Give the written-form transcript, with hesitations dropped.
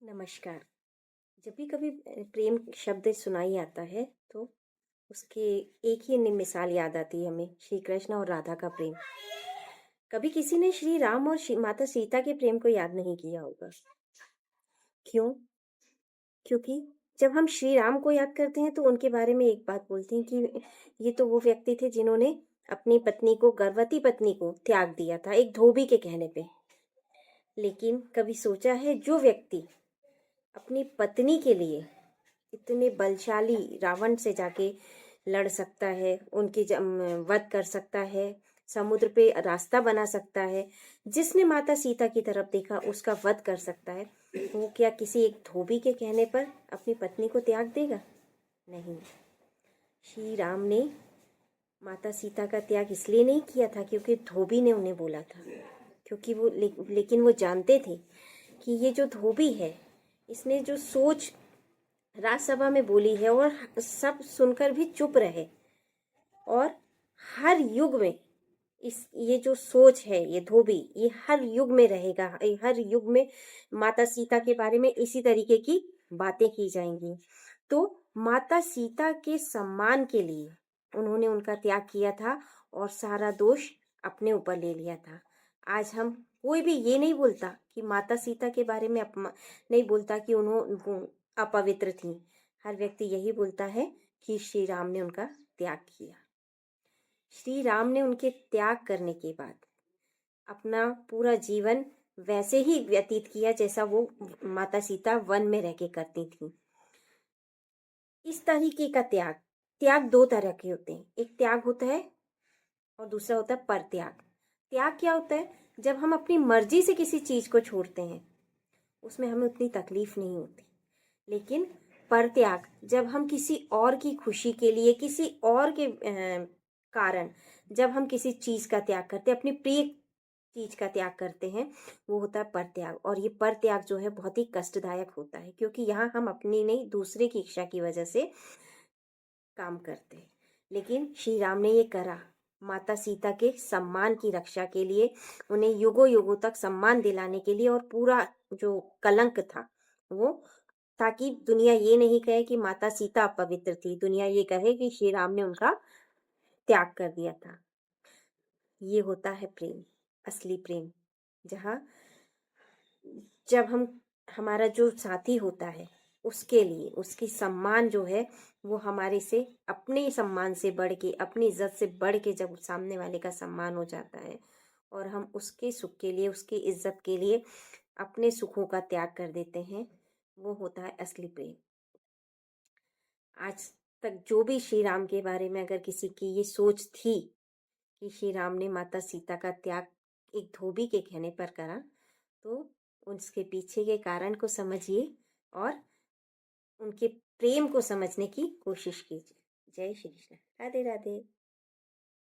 नमस्कार। जब भी कभी प्रेम शब्द सुनाई आता है तो उसके एक ही मिसाल याद आती है हमें, श्री कृष्ण और राधा का प्रेम। कभी किसी ने श्री राम और माता सीता के प्रेम को याद नहीं किया होगा। क्यों? क्योंकि जब हम श्री राम को याद करते हैं तो उनके बारे में एक बात बोलते हैं कि ये तो वो व्यक्ति थे जिन्होंने अपनी पत्नी को, गर्भवती पत्नी को त्याग दिया था एक धोबी के कहने पे। लेकिन कभी सोचा है जो व्यक्ति अपनी पत्नी के लिए इतने बलशाली रावण से जाके लड़ सकता है, उनकी वध कर सकता है, समुद्र पे रास्ता बना सकता है, जिसने माता सीता की तरफ देखा उसका वध कर सकता है, वो क्या किसी एक धोबी के कहने पर अपनी पत्नी को त्याग देगा? नहीं। श्री राम ने माता सीता का त्याग इसलिए नहीं किया था क्योंकि धोबी ने उन्हें बोला था, क्योंकि वो लेकिन वो जानते थे कि ये जो धोबी है, इसने जो सोच राज्यसभा में बोली है और सब सुनकर भी चुप रहे, और हर युग में ये जो सोच है, ये धोबी, ये हर युग में रहेगा। हर युग में माता सीता के बारे में इसी तरीके की बातें की जाएंगी। तो माता सीता के सम्मान के लिए उन्होंने उनका त्याग किया था और सारा दोष अपने ऊपर ले लिया था। आज हम कोई भी ये नहीं बोलता कि माता सीता के बारे में नहीं बोलता कि उन्होंने अपवित्र थी। हर व्यक्ति यही बोलता है कि श्री राम ने उनका त्याग किया। श्री राम ने उनके त्याग करने के बाद अपना पूरा जीवन वैसे ही व्यतीत किया जैसा वो माता सीता वन में रह के करती थी। इस तरीके का त्याग, त्याग दो तरह के होते हैं। एक त्याग होता है और दूसरा होता है पर त्याग। त्याग क्या होता है? जब हम अपनी मर्जी से किसी चीज को छोड़ते हैं, उसमें हमें उतनी तकलीफ नहीं होती। लेकिन पर त्याग, जब हम किसी और की खुशी के लिए, किसी और के कारण जब हम किसी चीज का त्याग करते हैं, अपनी प्रिय चीज का त्याग करते हैं, वो होता है पर त्याग। और ये पर त्याग जो है बहुत ही कष्टदायक होता है, क्योंकि यहाँ हम अपनी नहीं दूसरे की इच्छा की वजह से काम करते हैं। लेकिन श्री राम ने ये करा माता सीता के सम्मान की रक्षा के लिए, उन्हें युगों युगों तक सम्मान दिलाने के लिए, और पूरा जो कलंक था वो, ताकि दुनिया ये नहीं कहे कि माता सीता अपवित्र थी, दुनिया ये कहे कि श्री राम ने उनका त्याग कर दिया था। ये होता है प्रेम, असली प्रेम। जहाँ जब हम, हमारा जो साथी होता है उसके लिए उसकी सम्मान जो है वो हमारे से, अपने सम्मान से बढ़ के, अपनी इज्जत से बढ़ के जब सामने वाले का सम्मान हो जाता है और हम उसके सुख के लिए, उसकी इज्जत के लिए अपने सुखों का त्याग कर देते हैं, वो होता है असली प्रेम। आज तक जो भी श्री राम के बारे में अगर किसी की ये सोच थी कि श्री राम ने माता सीता का त्याग एक धोबी के कहने पर करा, तो उसके पीछे के कारण को समझिए और उनके प्रेम को समझने की कोशिश कीजिए। जय श्री कृष्ण। राधे राधे।